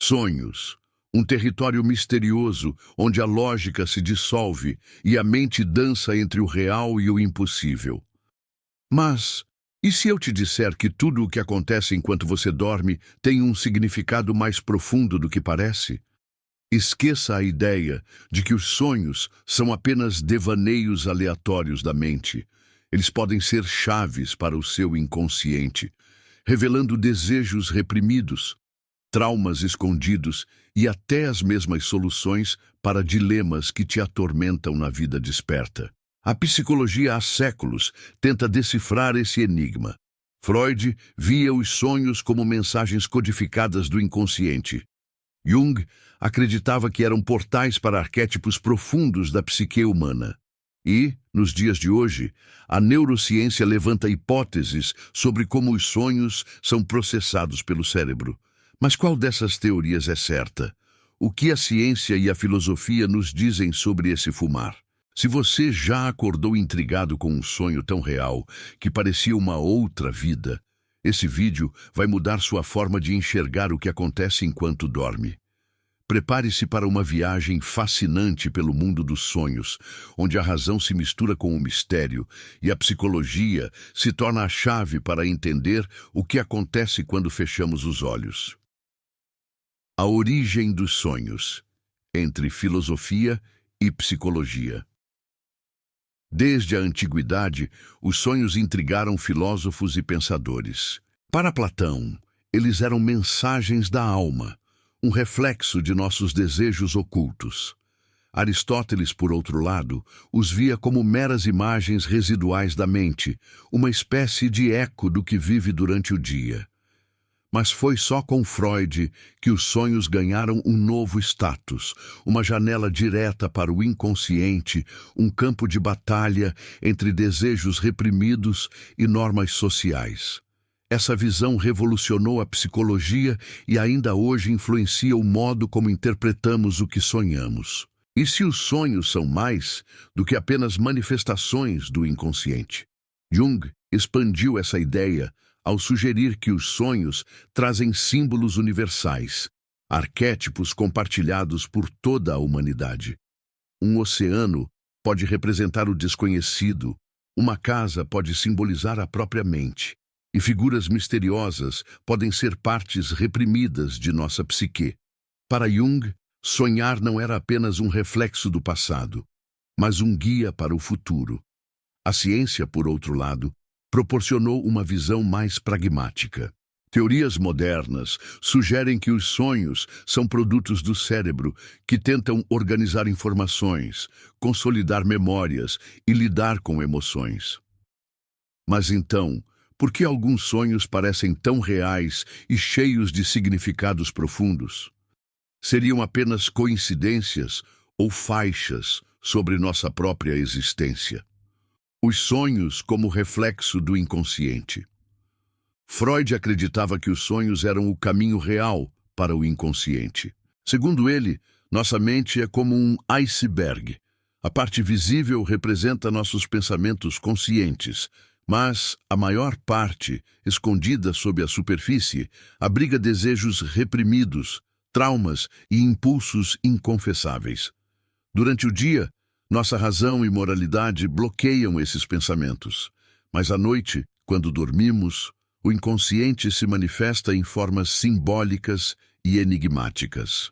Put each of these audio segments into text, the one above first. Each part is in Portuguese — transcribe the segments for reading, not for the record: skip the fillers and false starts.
Sonhos. Um território misterioso onde a lógica se dissolve e a mente dança entre o real e o impossível. Mas, e se eu te disser que tudo o que acontece enquanto você dorme tem um significado mais profundo do que parece? Esqueça a ideia de que os sonhos são apenas devaneios aleatórios da mente. Eles podem ser chaves para o seu inconsciente, revelando desejos reprimidos, traumas escondidos e até as mesmas soluções para dilemas que te atormentam na vida desperta. A psicologia há séculos tenta decifrar esse enigma. Freud via os sonhos como mensagens codificadas do inconsciente. Jung acreditava que eram portais para arquétipos profundos da psique humana. E, nos dias de hoje, a neurociência levanta hipóteses sobre como os sonhos são processados pelo cérebro. Mas qual dessas teorias é certa? O que a ciência e a filosofia nos dizem sobre esse fumar? Se você já acordou intrigado com um sonho tão real que parecia uma outra vida, esse vídeo vai mudar sua forma de enxergar o que acontece enquanto dorme. Prepare-se para uma viagem fascinante pelo mundo dos sonhos, onde a razão se mistura com o mistério e a psicologia se torna a chave para entender o que acontece quando fechamos os olhos. A origem dos sonhos, entre filosofia e psicologia. Desde a antiguidade, os sonhos intrigaram filósofos e pensadores. Para Platão, eles eram mensagens da alma, um reflexo de nossos desejos ocultos. Aristóteles, por outro lado, os via como meras imagens residuais da mente, uma espécie de eco do que vive durante o dia. Mas foi só com Freud que os sonhos ganharam um novo status, uma janela direta para o inconsciente, um campo de batalha entre desejos reprimidos e normas sociais. Essa visão revolucionou a psicologia e ainda hoje influencia o modo como interpretamos o que sonhamos. E se os sonhos são mais do que apenas manifestações do inconsciente? Jung expandiu essa ideia ao sugerir que os sonhos trazem símbolos universais, arquétipos compartilhados por toda a humanidade. Um oceano pode representar o desconhecido, uma casa pode simbolizar a própria mente, e figuras misteriosas podem ser partes reprimidas de nossa psique. Para Jung, sonhar não era apenas um reflexo do passado, mas um guia para o futuro. A ciência, por outro lado, proporcionou uma visão mais pragmática. Teorias modernas sugerem que os sonhos são produtos do cérebro que tentam organizar informações, consolidar memórias e lidar com emoções. Mas então, por que alguns sonhos parecem tão reais e cheios de significados profundos? Seriam apenas coincidências ou faixas sobre nossa própria existência? Os sonhos como reflexo do inconsciente. Freud acreditava que os sonhos eram o caminho real para o inconsciente. Segundo ele, nossa mente é como um iceberg. A parte visível representa nossos pensamentos conscientes, mas a maior parte, escondida sob a superfície, abriga desejos reprimidos, traumas e impulsos inconfessáveis. Durante o dia, nossa razão e moralidade bloqueiam esses pensamentos, mas à noite, quando dormimos, o inconsciente se manifesta em formas simbólicas e enigmáticas.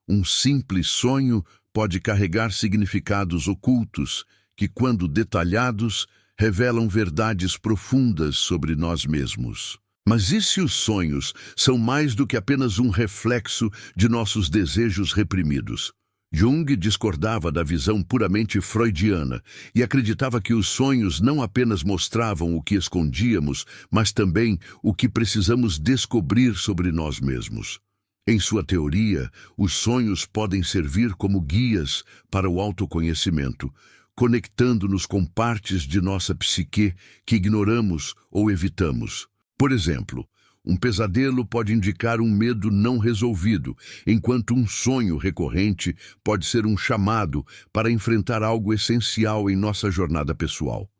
Um simples sonho pode carregar significados ocultos que, quando detalhados, revelam verdades profundas sobre nós mesmos. Mas e se os sonhos são mais do que apenas um reflexo de nossos desejos reprimidos? Jung discordava da visão puramente freudiana e acreditava que os sonhos não apenas mostravam o que escondíamos, mas também o que precisamos descobrir sobre nós mesmos. Em sua teoria, os sonhos podem servir como guias para o autoconhecimento, conectando-nos com partes de nossa psique que ignoramos ou evitamos. Por exemplo, um pesadelo pode indicar um medo não resolvido, enquanto um sonho recorrente pode ser um chamado para enfrentar algo essencial em nossa jornada pessoal.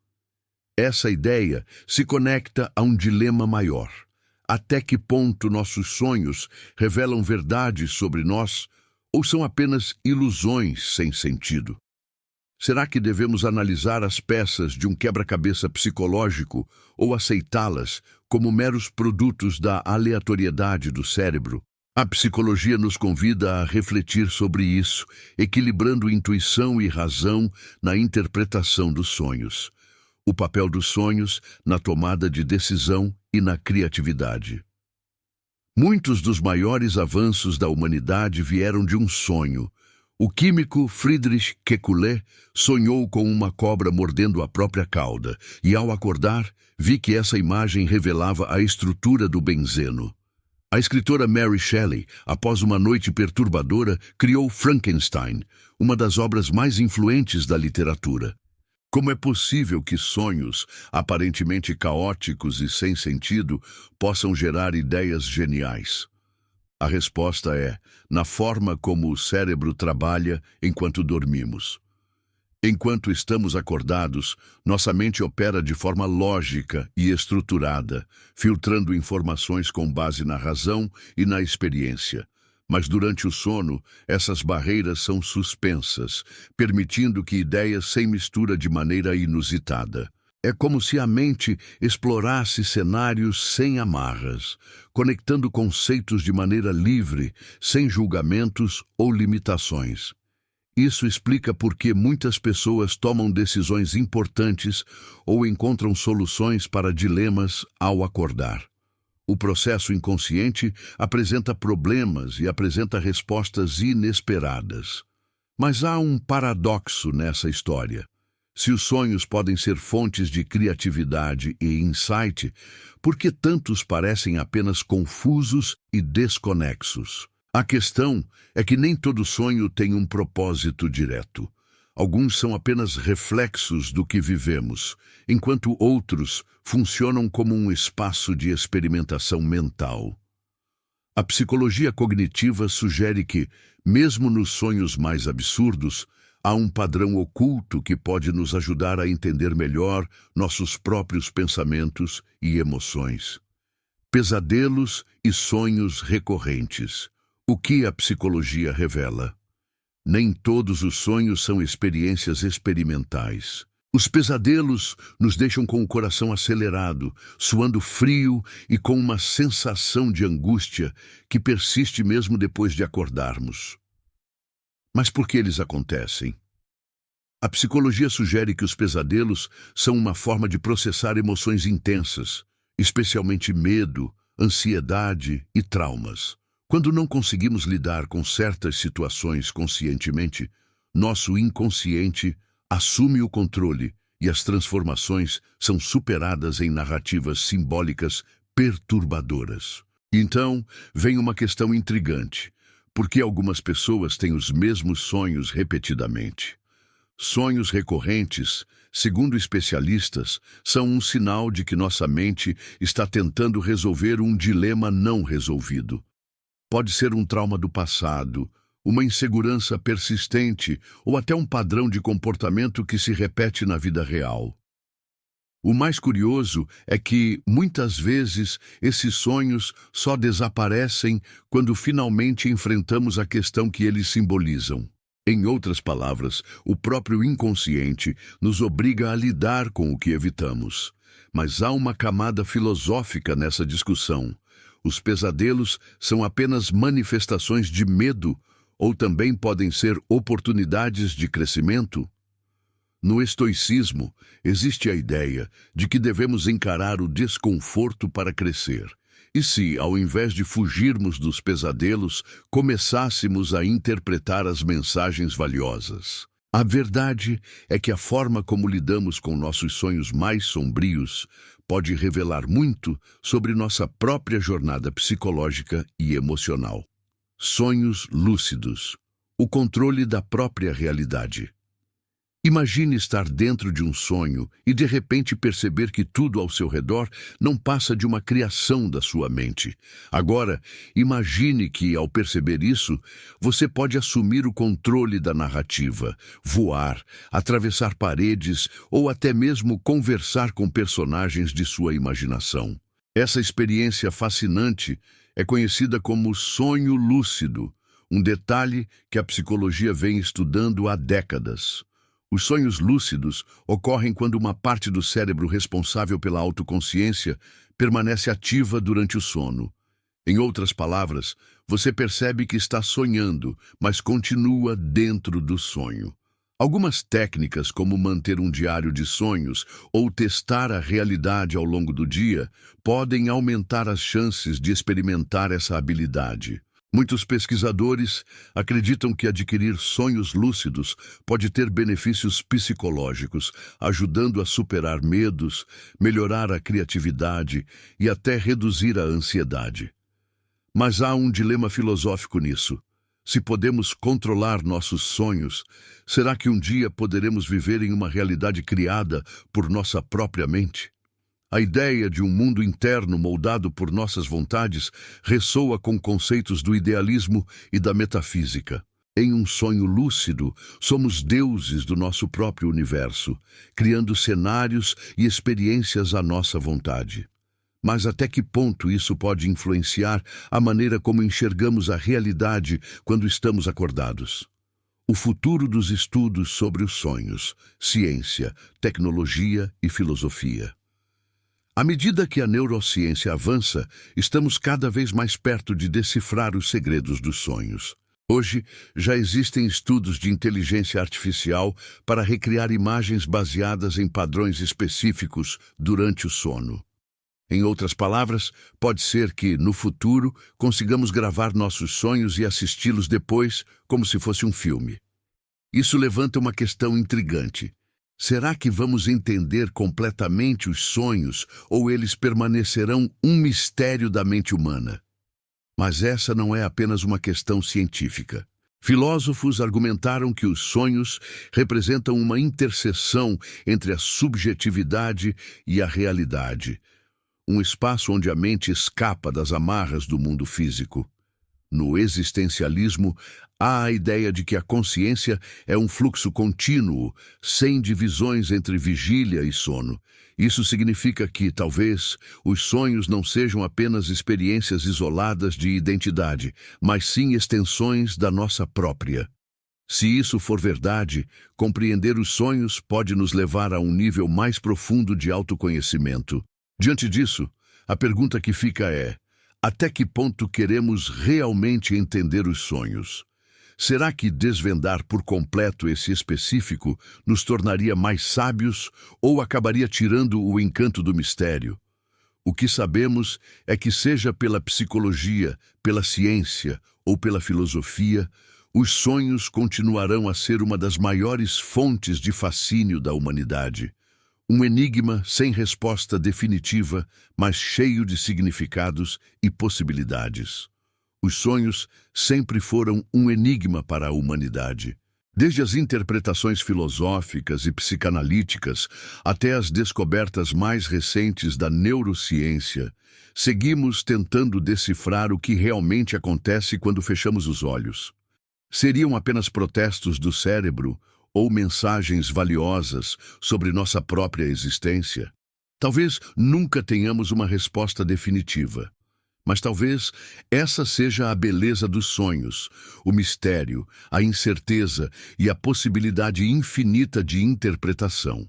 Essa ideia se conecta a um dilema maior: Até que ponto nossos sonhos revelam verdades sobre nós ou são apenas ilusões sem sentido? Será que devemos analisar as peças de um quebra-cabeça psicológico ou aceitá-las como meros produtos da aleatoriedade do cérebro? A psicologia nos convida a refletir sobre isso, equilibrando intuição e razão na interpretação dos sonhos. O papel dos sonhos na tomada de decisão e na criatividade. Muitos dos maiores avanços da humanidade vieram de um sonho. O químico Friedrich Kekulé sonhou com uma cobra mordendo a própria cauda e, ao acordar, vi que essa imagem revelava a estrutura do benzeno. A escritora Mary Shelley, após uma noite perturbadora, criou Frankenstein, uma das obras mais influentes da literatura. Como é possível que sonhos, aparentemente caóticos e sem sentido, possam gerar ideias geniais? A resposta é, na forma como o cérebro trabalha enquanto dormimos. Enquanto estamos acordados, nossa mente opera de forma lógica e estruturada, filtrando informações com base na razão e na experiência. Mas durante o sono, essas barreiras são suspensas, permitindo que ideias se misturem de maneira inusitada. É como se a mente explorasse cenários sem amarras, conectando conceitos de maneira livre, sem julgamentos ou limitações. Isso explica por que muitas pessoas tomam decisões importantes ou encontram soluções para dilemas ao acordar. O processo inconsciente apresenta problemas e apresenta respostas inesperadas. Mas há um paradoxo nessa história. Se os sonhos podem ser fontes de criatividade e insight, por que tantos parecem apenas confusos e desconexos? A questão é que nem todo sonho tem um propósito direto. Alguns são apenas reflexos do que vivemos, enquanto outros funcionam como um espaço de experimentação mental. A psicologia cognitiva sugere que, mesmo nos sonhos mais absurdos, há um padrão oculto que pode nos ajudar a entender melhor nossos próprios pensamentos e emoções. Pesadelos e sonhos recorrentes. O que a psicologia revela? Nem todos os sonhos são experiências experimentais. Os pesadelos nos deixam com o coração acelerado, suando frio e com uma sensação de angústia que persiste mesmo depois de acordarmos. Mas por que eles acontecem? A psicologia sugere que os pesadelos são uma forma de processar emoções intensas, especialmente medo, ansiedade e traumas. Quando não conseguimos lidar com certas situações conscientemente, nosso inconsciente assume o controle e as transformações são superadas em narrativas simbólicas perturbadoras. Então, vem uma questão intrigante. Por que algumas pessoas têm os mesmos sonhos repetidamente? Sonhos recorrentes, segundo especialistas, são um sinal de que nossa mente está tentando resolver um dilema não resolvido. Pode ser um trauma do passado, uma insegurança persistente ou até um padrão de comportamento que se repete na vida real. O mais curioso é que, muitas vezes, esses sonhos só desaparecem quando finalmente enfrentamos a questão que eles simbolizam. Em outras palavras, o próprio inconsciente nos obriga a lidar com o que evitamos. Mas há uma camada filosófica nessa discussão. Os pesadelos são apenas manifestações de medo ou também podem ser oportunidades de crescimento? No estoicismo, existe a ideia de que devemos encarar o desconforto para crescer. E se, ao invés de fugirmos dos pesadelos, começássemos a interpretar as mensagens valiosas? A verdade é que a forma como lidamos com nossos sonhos mais sombrios pode revelar muito sobre nossa própria jornada psicológica e emocional. Sonhos lúcidos. O controle da própria realidade. Imagine estar dentro de um sonho e de repente perceber que tudo ao seu redor não passa de uma criação da sua mente. Agora, imagine que, ao perceber isso, você pode assumir o controle da narrativa, voar, atravessar paredes ou até mesmo conversar com personagens de sua imaginação. Essa experiência fascinante é conhecida como sonho lúcido, um detalhe que a psicologia vem estudando há décadas. Os sonhos lúcidos ocorrem quando uma parte do cérebro responsável pela autoconsciência permanece ativa durante o sono. Em outras palavras, você percebe que está sonhando, mas continua dentro do sonho. Algumas técnicas, como manter um diário de sonhos ou testar a realidade ao longo do dia, podem aumentar as chances de experimentar essa habilidade. Muitos pesquisadores acreditam que adquirir sonhos lúcidos pode ter benefícios psicológicos, ajudando a superar medos, melhorar a criatividade e até reduzir a ansiedade. Mas há um dilema filosófico nisso. Se podemos controlar nossos sonhos, será que um dia poderemos viver em uma realidade criada por nossa própria mente? A ideia de um mundo interno moldado por nossas vontades ressoa com conceitos do idealismo e da metafísica. Em um sonho lúcido, somos deuses do nosso próprio universo, criando cenários e experiências à nossa vontade. Mas até que ponto isso pode influenciar a maneira como enxergamos a realidade quando estamos acordados? O futuro dos estudos sobre os sonhos, ciência, tecnologia e filosofia. À medida que a neurociência avança, estamos cada vez mais perto de decifrar os segredos dos sonhos. Hoje, já existem estudos de inteligência artificial para recriar imagens baseadas em padrões específicos durante o sono. Em outras palavras, pode ser que, no futuro, consigamos gravar nossos sonhos e assisti-los depois como se fosse um filme. Isso levanta uma questão intrigante. Será que vamos entender completamente os sonhos ou eles permanecerão um mistério da mente humana? Mas essa não é apenas uma questão científica. Filósofos argumentaram que os sonhos representam uma interseção entre a subjetividade e a realidade, um espaço onde a mente escapa das amarras do mundo físico. No existencialismo, há a ideia de que a consciência é um fluxo contínuo, sem divisões entre vigília e sono. Isso significa que, talvez, os sonhos não sejam apenas experiências isoladas de identidade, mas sim extensões da nossa própria. Se isso for verdade, compreender os sonhos pode nos levar a um nível mais profundo de autoconhecimento. Diante disso, a pergunta que fica é: até que ponto queremos realmente entender os sonhos? Será que desvendar por completo esse específico nos tornaria mais sábios ou acabaria tirando o encanto do mistério? O que sabemos é que, seja pela psicologia, pela ciência ou pela filosofia, os sonhos continuarão a ser uma das maiores fontes de fascínio da humanidade. Um enigma sem resposta definitiva, mas cheio de significados e possibilidades. Os sonhos sempre foram um enigma para a humanidade. Desde as interpretações filosóficas e psicanalíticas até as descobertas mais recentes da neurociência, seguimos tentando decifrar o que realmente acontece quando fechamos os olhos. Seriam apenas protestos do cérebro ou mensagens valiosas sobre nossa própria existência? Talvez nunca tenhamos uma resposta definitiva, mas talvez essa seja a beleza dos sonhos, o mistério, a incerteza e a possibilidade infinita de interpretação.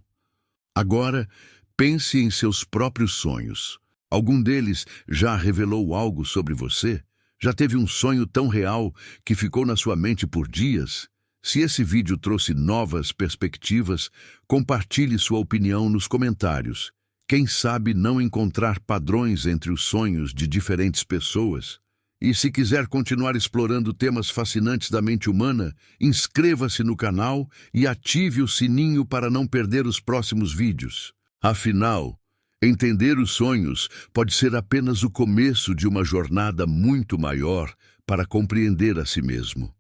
Agora, pense em seus próprios sonhos. Algum deles já revelou algo sobre você? Já teve um sonho tão real que ficou na sua mente por dias? Se esse vídeo trouxe novas perspectivas, compartilhe sua opinião nos comentários. Quem sabe não encontrar padrões entre os sonhos de diferentes pessoas? E se quiser continuar explorando temas fascinantes da mente humana, inscreva-se no canal e ative o sininho para não perder os próximos vídeos. Afinal, entender os sonhos pode ser apenas o começo de uma jornada muito maior para compreender a si mesmo.